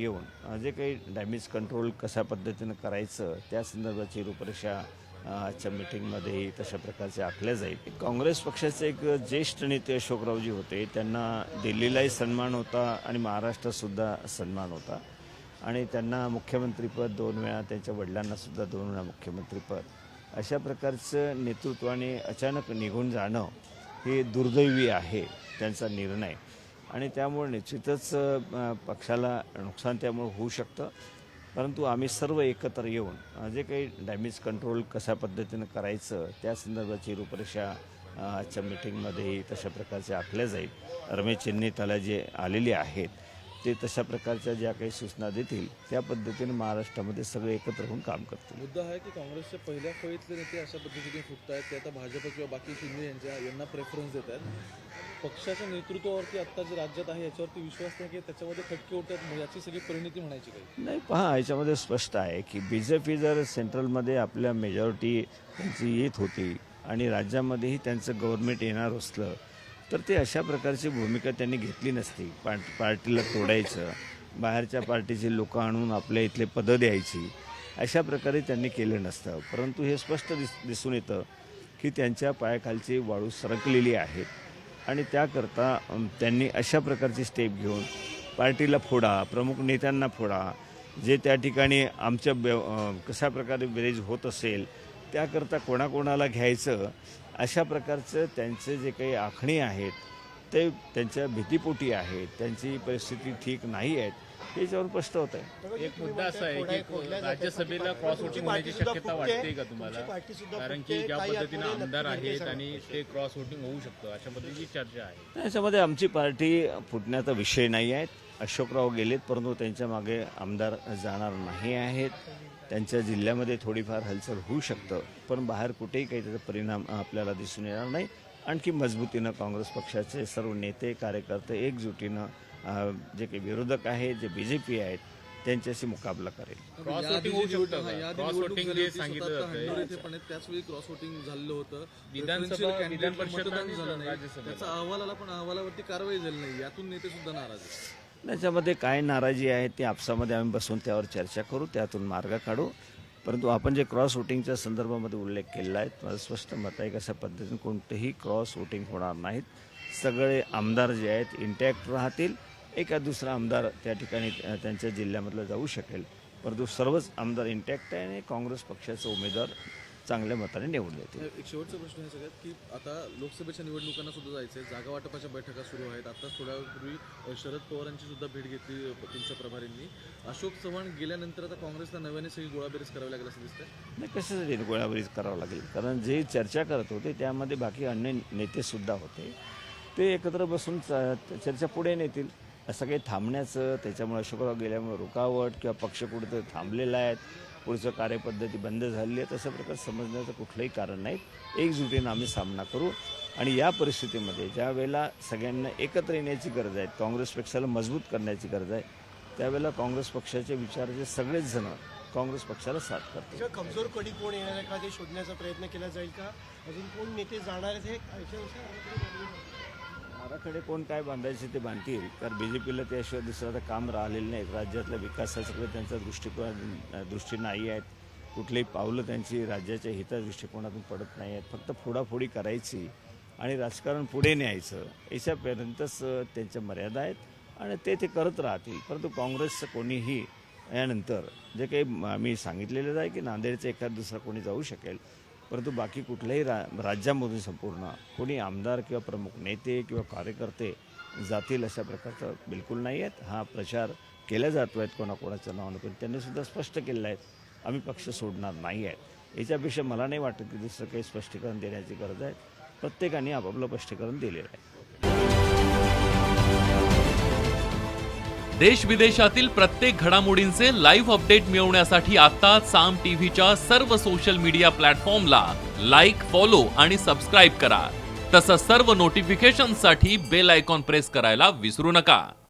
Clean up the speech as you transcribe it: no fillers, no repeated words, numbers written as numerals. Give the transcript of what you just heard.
येऊन जे काही डॅमेज कंट्रोल कशा पद्धतीनं करायचं त्या संदर्भाची रूपरेषा आजच्या मीटिंगमध्ये तशा प्रकारचे आखल्या जाईल. काँग्रेस पक्षाचे एक ज्येष्ठ नेते अशोकरावजी होते, त्यांना दिल्लीलाही सन्मान होता आणि महाराष्ट्रातसुद्धा सन्मान होता आणि त्यांना मुख्यमंत्रीपद 2 वेळा, त्यांच्या वडिलांनासुद्धा 2 वेळा मुख्यमंत्रीपद, अशा प्रकारचं नेतृत्वाने अचानक निघून जाणं हे दुर्दैवी आहे त्यांचा निर्णय आणि त्यामुळे निश्चितच पक्षाला नुकसान त्यामुळे होऊ शकतं. परंतु आम्ही सर्व एकत्र येऊन जे काही डॅमेज कंट्रोल कशा पद्धतीनं करायचं त्या संदर्भाची रूपरेषा आजच्या मीटिंगमध्ये तशा प्रकारचे आखल्या जाईल. रमेश चेन्नीताला जे आलेले आहेत ते तशा प्रकारच्या ज्या काही सूचना देतील त्या पद्धतीने महाराष्ट्रामध्ये सगळे एकत्र होऊन काम करतील. मुद्दा आहे की काँग्रेसच्या पहिल्या फळीतले नेते अशा पद्धतीने फुटत आहेत, ते आता भाजप किंवा बाकी शिंदे यांना प्रेफरन्स देत आहेत. पक्षाच्या नेतृत्वावरती आत्ता जे राज्यात आहे याच्यावरती विश्वास नाही की त्याच्यामध्ये खटके उठतात, याची सगळी परिणिती म्हणायची काही नाही. पहा, याच्यामध्ये स्पष्ट आहे की BJP जर सेंट्रलमध्ये आपल्या मेजॉरिटी त्यांची येत होती आणि राज्यामध्येही त्यांचं गव्हर्नमेंट येणार असलं तर ते अशा प्रकारची भूमिका त्यांनी घेतली नसती. पार्टीला तोडायचं, बाहेरच्या पार्टीची लोकं आणून आपल्या इथले पदं द्यायची, अशा प्रकारे त्यांनी केलं नसतं. परंतु हे स्पष्ट दिसून येतं की त्यांच्या पायाखालची वाळू सरकलेली आहेत आणि त्याकरता त्यांनी अशा प्रकारची स्टेप घेऊन पार्टीला फोडा, प्रमुख नेत्यांना फोडा, जे त्या ठिकाणी आमच्या कशा प्रकारे बेरीज होत असेल त्याकरता कोणाकोणाला घ्यायचं, अशा प्रकारचं त्यांचे जे काही आखणी आहेत ते त्यांच्या भीतीपोटी आहेत, त्यांची परिस्थिती ठीक नाही आहेत, याच्यावर स्पष्ट होत आहे. एक मुद्दा असा आहे की राज्यसभेला क्रॉस वोटिंग होण्याची शक्यता वाटते का तुम्हाला? कारण की ज्या पद्धतीने आमदार आहेत आणि ते क्रॉस वोटिंग होऊ शकतं अशा पद्धतीची चर्चा आहे. याच्यामध्ये आमची पार्टी फुटण्याचा विषय नाही आहे. अशोकराव गेलेत परंतु त्यांच्या मागे आमदार जाणार नाही आहेत. त्यांच्या जिल्ह्यामध्ये थोडीफार हलचल होऊ शकतं, पण बाहेर कुठेही काही त्याचा परिणाम आपल्याला दिसून येणार नाही. आणखी मजबूतीनं काँग्रेस पक्षाचे सर्व नेते कार्यकर्ते एकजुटीनं जे काही विरोधक आहेत, जे BJP आहेत, त्यांच्याशी मुकाबला करेल. क्रॉस वोटिंग होऊ शकतं. क्रॉस वोटिंग जे सांगितलं जातं त्याचवेळी क्रॉस वोटिंग झालं होतं, विधान परिषद झालं नाही, त्याचा अहवाल आला पण अहवालावरती कारवाई झाली नाही, यातून नेते सुद्धा नाराज आहेत. त्याच्यामध्ये काय नाराजी आहे ती आपसामध्ये आम्ही बसून त्यावर चर्चा करू, त्यातून मार्ग काढू. परंतु आपण जे क्रॉस वोटिंगच्या संदर्भामध्ये उल्लेख केलेला आहे, माझं स्पष्ट मत आहे की अशा पद्धतीने कोणतेही क्रॉस वोटिंग होणार नाहीत. सगळे आमदार जे आहेत इंटॅक्ट राहतील. एका दुसरा आमदार त्या ठिकाणी त्यांच्या जिल्ह्यामधला जाऊ शकेल, परंतु सर्वच आमदार इंटॅक्ट आहे आणि काँग्रेस पक्षाचे उमेदवार चांगल्या मताने निवडून येतील. एक शेवटचा प्रश्न आहे सगळ्यात की आता लोकसभेच्या निवडणुकांना सुद्धा जायचं आहे, जागा वाटपाच्या बैठका सुरू आहेत. आता थोड्यापूर्वी शरद पवारांची सुद्धा भेट घेतली तुमच्या प्रभारींनी. अशोक चव्हाण गेल्यानंतर आता काँग्रेसला नव्याने सगळी गोळाबेरीज करावी लागेल असं दिसतंय. नाही, कशासाठी गोळाबेरीज करावं लागेल? कारण जे चर्चा करत होते त्यामध्ये बाकी अन्य नेतेसुद्धा होते, ते एकत्र बसून चर्चा पुढे नेतील. असं काही थांबण्याचं, त्याच्यामुळे अशोकराव गेल्यामुळे रुकावट किंवा पक्ष कुठेतरी थांबलेला आहे, पुढचं कार्यपद्धती बंद झाली आहे, तशा प्रकारे समजण्याचं कुठलंही कारण नाही. एकजुटीनं आम्ही सामना करू आणि या परिस्थितीमध्ये ज्या वेळेला सगळ्यांना एकत्र येण्याची गरज आहे, काँग्रेस पक्षाला मजबूत करण्याची गरज आहे, त्यावेळेला काँग्रेस पक्षाचे विचाराचे सगळेच जण काँग्रेस पक्षाला साथ करतात. कमजोर कडी कोण येणार का ते शोधण्याचा प्रयत्न केला जाईल का? अजून कोण नेते जाणार आहेत हे आराखडे कोण काय बांधायचे ते बांधतील, कारण BJPला त्याशिवाय दुसरं आता काम राहिलेलं नाही. राज्यातल्या विकासाकडे त्यांचा दृष्टी नाही आहेत. कुठलीही पावलं त्यांची राज्याच्या हितादृष्टिकोनातून पडत नाही आहेत. फक्त फोडाफोडी करायची आणि राजकारण पुढे न्यायचं, याच्यापर्यंतच त्यांच्या मर्यादा आहेत आणि ते करत राहतील. परंतु काँग्रेसचं कोणीही यानंतर जे काही आम्ही सांगितलेलं आहे की नांदेडचं एखाद दुसरा कोणी जाऊ शकेल, परंतु बाकी कुठल्याही राज्यामधून संपूर्ण कोणी आमदार किंवा प्रमुख नेते किंवा कार्यकर्ते जातील अशा प्रकारचं बिलकुल नाही आहेत. हा प्रचार केला जातो आहे कोणाकोणाच्या नावानं, पण त्यांनीसुद्धा स्पष्ट केलेलं आहे आम्ही पक्ष सोडणार नाही आहेत. याच्यापेक्षा मला नाही वाटत की दुसरं काही स्पष्टीकरण देण्याची गरज आहे. प्रत्येकाने आपापलं स्पष्टीकरण दिलेलं आहे. देश विदेशातील प्रत्येक घडामोडींचे लाईव्ह अपडेट मिळवण्यासाठी आता साम टीव्हीच्या सर्व सोशल मीडिया प्लॅटफॉर्मला लाईक, फॉलो आणि सबस्क्राईब करा. तसंच सर्व नोटिफिकेशनसाठी बेल आयकॉन प्रेस करायला विसरू नका.